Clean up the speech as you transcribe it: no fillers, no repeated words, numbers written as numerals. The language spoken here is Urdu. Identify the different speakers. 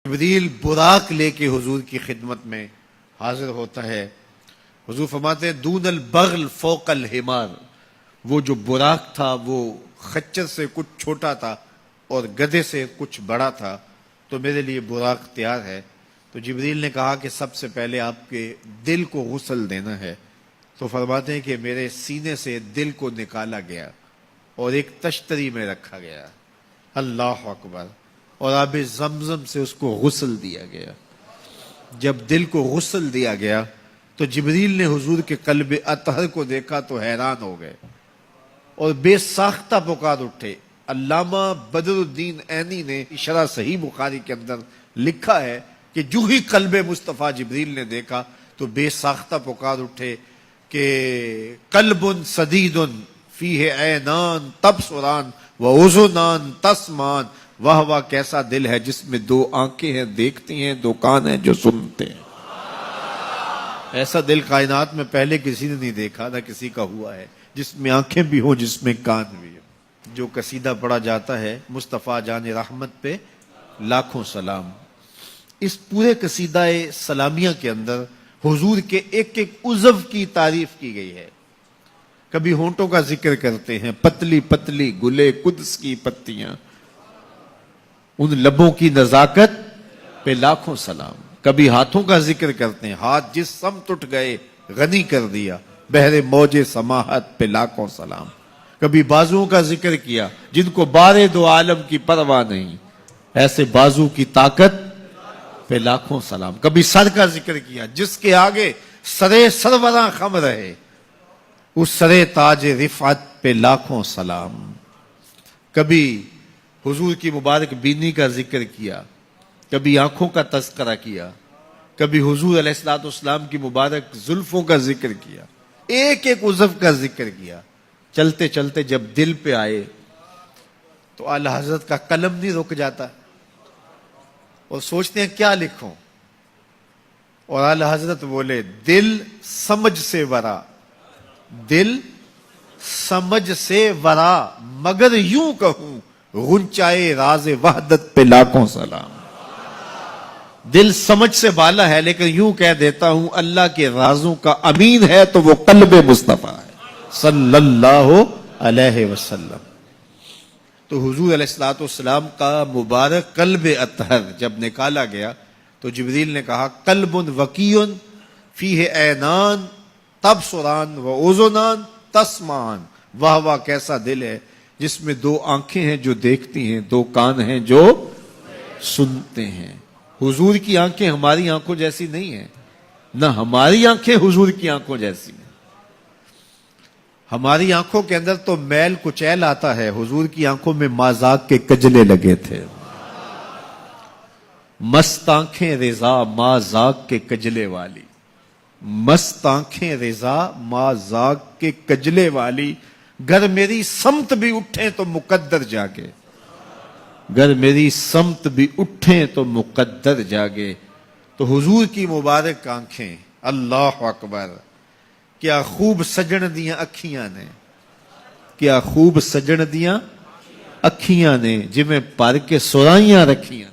Speaker 1: جبریل براق لے کے حضور کی خدمت میں حاضر ہوتا ہے. حضور فرماتے ہیں دون البغل فوق الحمار، وہ جو براق تھا وہ خچر سے کچھ چھوٹا تھا اور گدھے سے کچھ بڑا تھا، تو میرے لیے براق تیار ہے. تو جبریل نے کہا کہ سب سے پہلے آپ کے دل کو غسل دینا ہے. تو فرماتے ہیں کہ میرے سینے سے دل کو نکالا گیا اور ایک تشتری میں رکھا گیا. اللہ اکبر. اور آب زمزم سے اس کو غسل دیا گیا. جب دل کو غسل دیا گیا تو جبریل نے حضور کے قلب اطہر کو دیکھا تو حیران ہو گئے اور بے ساختہ پکار اٹھے. علامہ بدر الدین عینی نے شرح صحیح بخاری کے اندر لکھا ہے کہ جو ہی قلب مصطفیٰ جبریل نے دیکھا تو بے ساختہ پکار اٹھے کہ قلب سدید فیہ عینان تبصران و اذنان تسمان، واہ واہ کیسا دل ہے جس میں دو آنکھیں ہیں دیکھتی ہیں، دو کان ہیں جو سنتے ہیں. ایسا دل کائنات میں پہلے کسی نے نہیں دیکھا، نہ کسی کا ہوا ہے، جس میں آنکھیں بھی ہوں، جس میں کان بھی ہوں. جو قصیدہ پڑھا جاتا ہے مصطفیٰ جان رحمت پہ لاکھوں سلام، اس پورے قصیدہ سلامیہ کے اندر حضور کے ایک ایک عضو کی تعریف کی گئی ہے. کبھی ہونٹوں کا ذکر کرتے ہیں، پتلی پتلی گلے قدس کی پتیاں، ان لبوں کی نزاکت پہ لاکھوں سلام. کبھی ہاتھوں کا ذکر کرتے ہیں، ہاتھ جس سمت اٹھ گئے غنی کر دیا، بحر موج سماحت پہ لاکھوں سلام. کبھی بازوؤں کا ذکر کیا، جن کو بارے دو عالم کی پرواہ نہیں، ایسے بازو کی طاقت پہ لاکھوں سلام. کبھی سر کا ذکر کیا، جس کے آگے سرے سروراں خم رہے، اس سرے تاج رفعت پہ لاکھوں سلام. کبھی حضور کی مبارک بینی کا ذکر کیا، کبھی آنکھوں کا تذکرہ کیا، کبھی حضور علیہ الصلوۃ والسلام کی مبارک زلفوں کا ذکر کیا، ایک ایک عضو کا ذکر کیا. چلتے چلتے جب دل پہ آئے تو اعلی حضرت کا قلم نہیں رک جاتا اور سوچتے ہیں کیا لکھوں، اور اعلی حضرت بولے دل سمجھ سے ورا، دل سمجھ سے ورا، مگر یوں کہوں غنچائے راز وحدت پہ لاکھوں سلام. دل سمجھ سے بالا ہے لیکن یوں کہہ دیتا ہوں اللہ کے رازوں کا امین ہے تو وہ قلب مصطفیٰ ہے صلی اللہ علیہ وسلم. تو حضور علیہ الصلوۃ والسلام کا مبارک قلب اطہر جب نکالا گیا تو جبریل نے کہا قلب وقیع فیہ عینان تبصران و اذنان تسمان، واہ واہ کیسا دل ہے جس میں دو آنکھیں ہیں جو دیکھتی ہیں، دو کان ہیں جو سنتے ہیں. حضور کی آنکھیں ہماری آنکھوں جیسی نہیں ہیں، نہ ہماری آنکھیں حضور کی آنکھوں جیسی ہیں. ہماری آنکھوں کے اندر تو میل کچیل آتا ہے، حضور کی آنکھوں میں مازاق کے کجلے لگے تھے. مست آنکھیں رضا مازاق کے کجلے والی، مست آنکھیں رضا مازاق کے کجلے والی، گر میری سمت بھی اٹھیں تو مقدر جاگے، گر میری سمت بھی اٹھیں تو مقدر جاگے. تو حضور کی مبارک آنکھیں، اللہ اکبر، کیا خوب سجن دیاں اکھیاں نے، کیا خوب سجن دیاں اکھیاں نے، جی میں پر کے سرائیاں رکھیاں.